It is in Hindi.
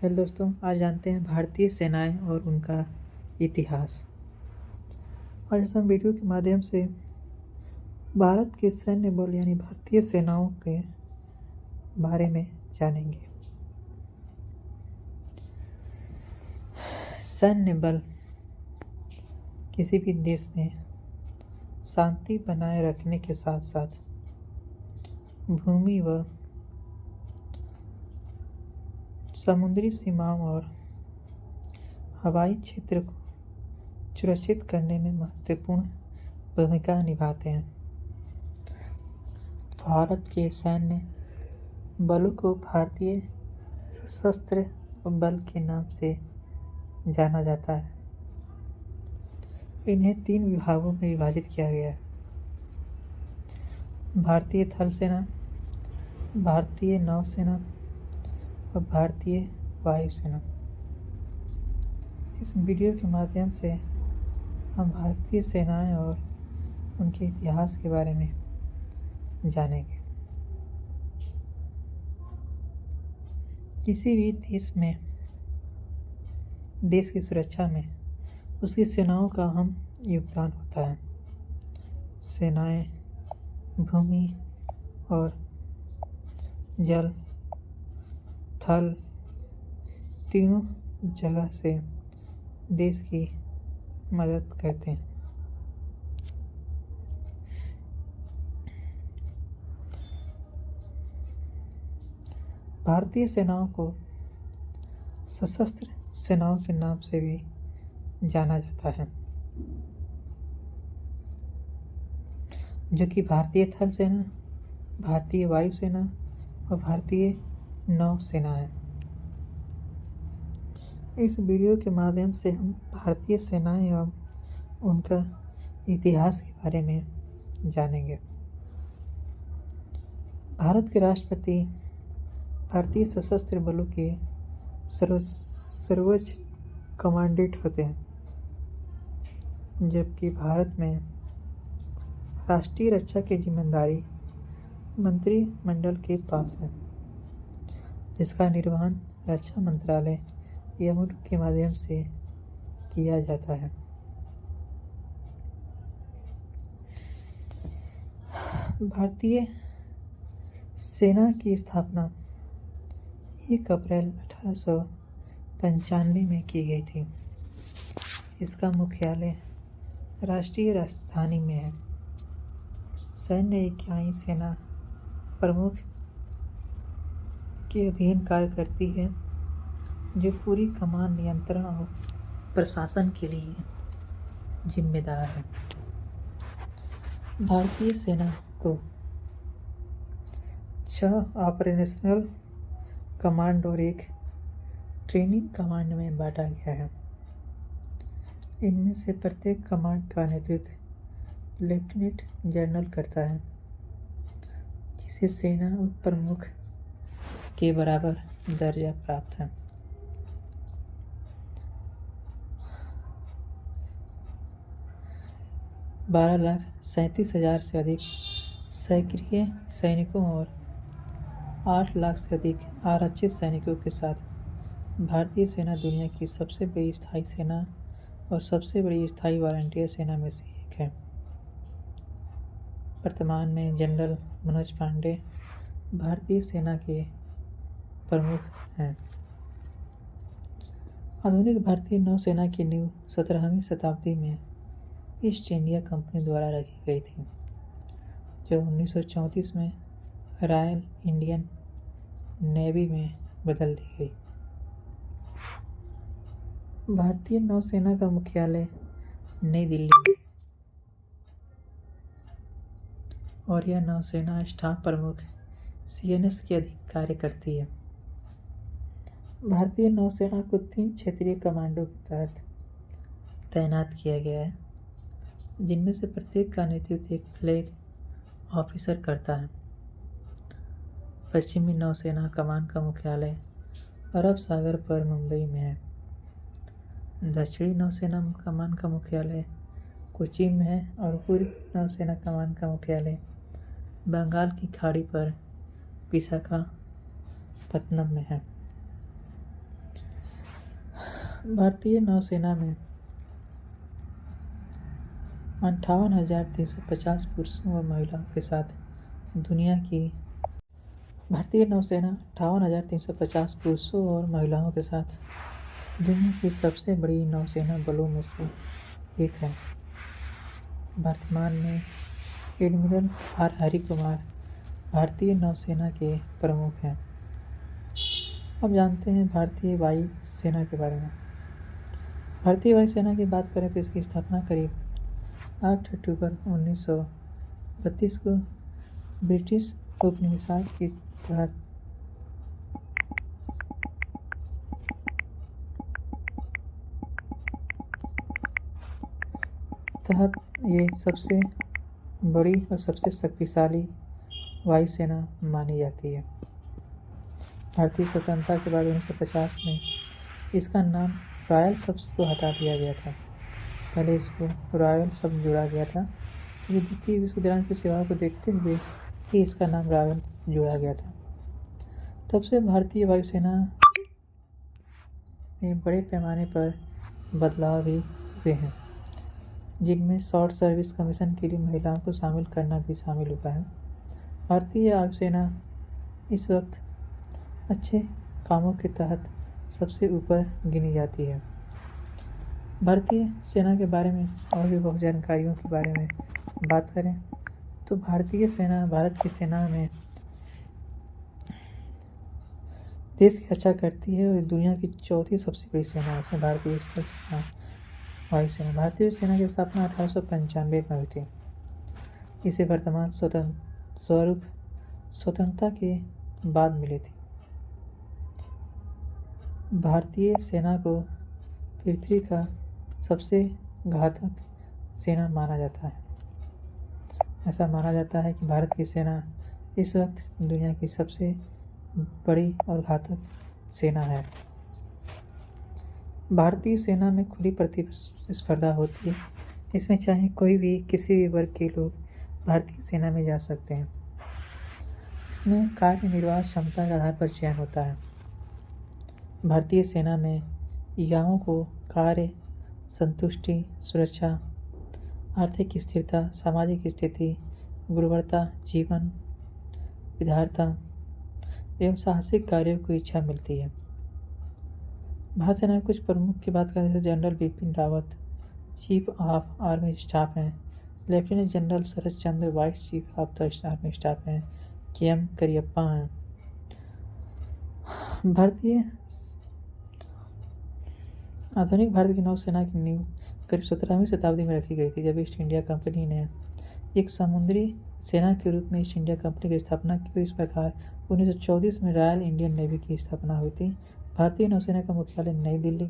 हेलो दोस्तों, आज जानते हैं भारतीय सेनाएं और उनका इतिहास। आज हम वीडियो के माध्यम से भारत के सैन्य बल यानी भारतीय सेनाओं के बारे में जानेंगे। सैन्य बल किसी भी देश में शांति बनाए रखने के साथ साथ भूमि व समुद्री सीमाओं और हवाई क्षेत्र को सुरक्षित करने में महत्वपूर्ण भूमिका निभाते हैं। भारत के सैन्य बलों को भारतीय सशस्त्र बल के नाम से जाना जाता है। इन्हें 3 विभागों में विभाजित किया गया है: भारतीय थल सेना, भारतीय नौसेना और भारतीय वायुसेना। इस वीडियो के माध्यम से हम भारतीय सेनाएं और उनके इतिहास के बारे में जानेंगे। किसी भी देश की सुरक्षा में उसकी सेनाओं का अहम योगदान होता है। सेनाएं भूमि और जल, थल तीनों जगह से देश की मदद करते हैं। भारतीय सेनाओं को सशस्त्र सेनाओं के नाम से भी जाना जाता है, जो कि भारतीय थल सेना, भारतीय वायुसेना और भारतीय नौसेना है। इस वीडियो के माध्यम से हम भारतीय सेनाएं एवं उनका इतिहास के बारे में जानेंगे। भारत के राष्ट्रपति भारतीय सशस्त्र बलों के सर्वोच्च कमांडेंट होते हैं, जबकि भारत में राष्ट्रीय रक्षा की जिम्मेदारी मंत्रिमंडल के पास है, जिसका निर्वहन रक्षा मंत्रालय एवं के माध्यम से किया जाता है। भारतीय सेना की स्थापना 1 अप्रैल 1895 में की गई थी। इसका मुख्यालय राष्ट्रीय राजधानी में है। सैन्य इकाई सेना प्रमुख के अधीन कार्य करती है, जो पूरी कमान, नियंत्रण और प्रशासन के लिए जिम्मेदार है। भारतीय सेना को 6 ऑपरेशनल कमांड और 1 ट्रेनिंग कमांड में बांटा गया है। इनमें से प्रत्येक कमांड का नेतृत्व लेफ्टिनेंट जनरल करता है, जिसे सेना उप प्रमुख के बराबर दर्जा प्राप्त है। बारह 12,37,000 से अधिक सक्रिय सैनिकों और 8 लाख से अधिक आरक्षित सैनिकों के साथ भारतीय सेना दुनिया की सबसे बड़ी स्थायी सेना और सबसे बड़ी स्थायी वॉलंटियर सेना में से एक है। वर्तमान में जनरल मनोज पांडे भारतीय सेना के प्रमुख हैं। आधुनिक भारतीय नौसेना की नींव 17वीं शताब्दी में ईस्ट इंडिया कंपनी द्वारा रखी गई थी, जो 1934 में रॉयल इंडियन नेवी में बदल दी गई। भारतीय नौसेना का मुख्यालय नई दिल्ली और यह नौसेना स्टाफ प्रमुख CNS के अधीन कार्य करती है। भारतीय नौसेना को 3 क्षेत्रीय कमांडों के तहत तैनात किया गया है, जिनमें से प्रत्येक का नेतृत्व एक फ्लैग ऑफिसर करता है। पश्चिमी नौसेना कमान का मुख्यालय अरब सागर पर मुंबई में है। दक्षिणी नौसेना कमान का मुख्यालय कोच्चि में है और पूर्वी नौसेना कमान का मुख्यालय बंगाल की खाड़ी पर विशाखापत्तनम में है। भारतीय नौसेना में 58,350 पुरुषों और महिलाओं के साथ दुनिया की भारतीय नौसेना 58,350 पुरुषों और महिलाओं के साथ दुनिया की सबसे बड़ी नौसेना बलों में से एक है। वर्तमान में एडमिरल आर हरि कुमार भारतीय नौसेना के प्रमुख हैं। अब जानते हैं भारतीय वायु सेना के बारे में। भारतीय वायुसेना की बात करें तो इसकी स्थापना करीब 8 अक्टूबर 1932 को ब्रिटिश उपनिवेशवाद के तहत ये सबसे बड़ी और सबसे शक्तिशाली वायुसेना मानी जाती है। भारतीय स्वतंत्रता के बाद 1950 में इसका नाम रॉयल शब्द को हटा दिया गया था। पहले इसको रॉयल शब्द जोड़ा गया था, लेकिन द्वितीय विश्व युद्ध की सेवाओं को देखते हुए ही इसका नाम रॉयल जोड़ा गया था। तब से भारतीय वायुसेना में बड़े पैमाने पर बदलाव भी हुए हैं, जिनमें शॉर्ट सर्विस कमीशन के लिए महिलाओं को शामिल करना भी शामिल हुआ है। भारतीय वायुसेना इस वक्त अच्छे कामों के तहत सबसे ऊपर गिनी जाती है। भारतीय सेना के बारे में और भी बहुत जानकारियों के बारे में बात करें तो भारतीय सेना भारत की सेना में देश की रक्षा करती है और दुनिया की चौथी सबसे बड़ी सेना है। इसमें भारतीय स्थल सेना, वायुसेना। भारतीय सेना की स्थापना 1895 में हुई थी। इसे वर्तमान स्वरूप स्वतंत्रता के बाद मिली थी। भारतीय सेना को पृथ्वी का सबसे घातक सेना माना जाता है। ऐसा माना जाता है कि भारत की सेना इस वक्त दुनिया की सबसे बड़ी और घातक सेना है। भारतीय सेना में खुली प्रतिस्पर्धा होती है। इसमें चाहे कोई भी किसी भी वर्ग के लोग भारतीय सेना में जा सकते हैं। इसमें कार्य निर्वाह क्षमता के आधार पर चयन होता है। भारतीय सेना में युवाओं को कार्य, संतुष्टि, सुरक्षा, आर्थिक स्थिरता, सामाजिक स्थिति, गुणवत्ता, जीवन, विधायता एवं साहसिक कार्यों की इच्छा मिलती है। भारत सेना के कुछ प्रमुख की बात करें तो general Bipin Rawat chief of army staff हैं, lieutenant general Sharad Chandra vice chief of the army staff हैं, KM करियप्पा हैं। आधुनिक भारत की नौसेना की नींव करीब 17वीं शताब्दी में रखी गई थी, जब ईस्ट इंडिया कंपनी ने एक समुद्री सेना के रूप में ईस्ट इंडिया कंपनी की स्थापना की। इस प्रकार 1934 में रॉयल इंडियन नेवी की स्थापना हुई थी। भारतीय नौसेना का मुख्यालय नई दिल्ली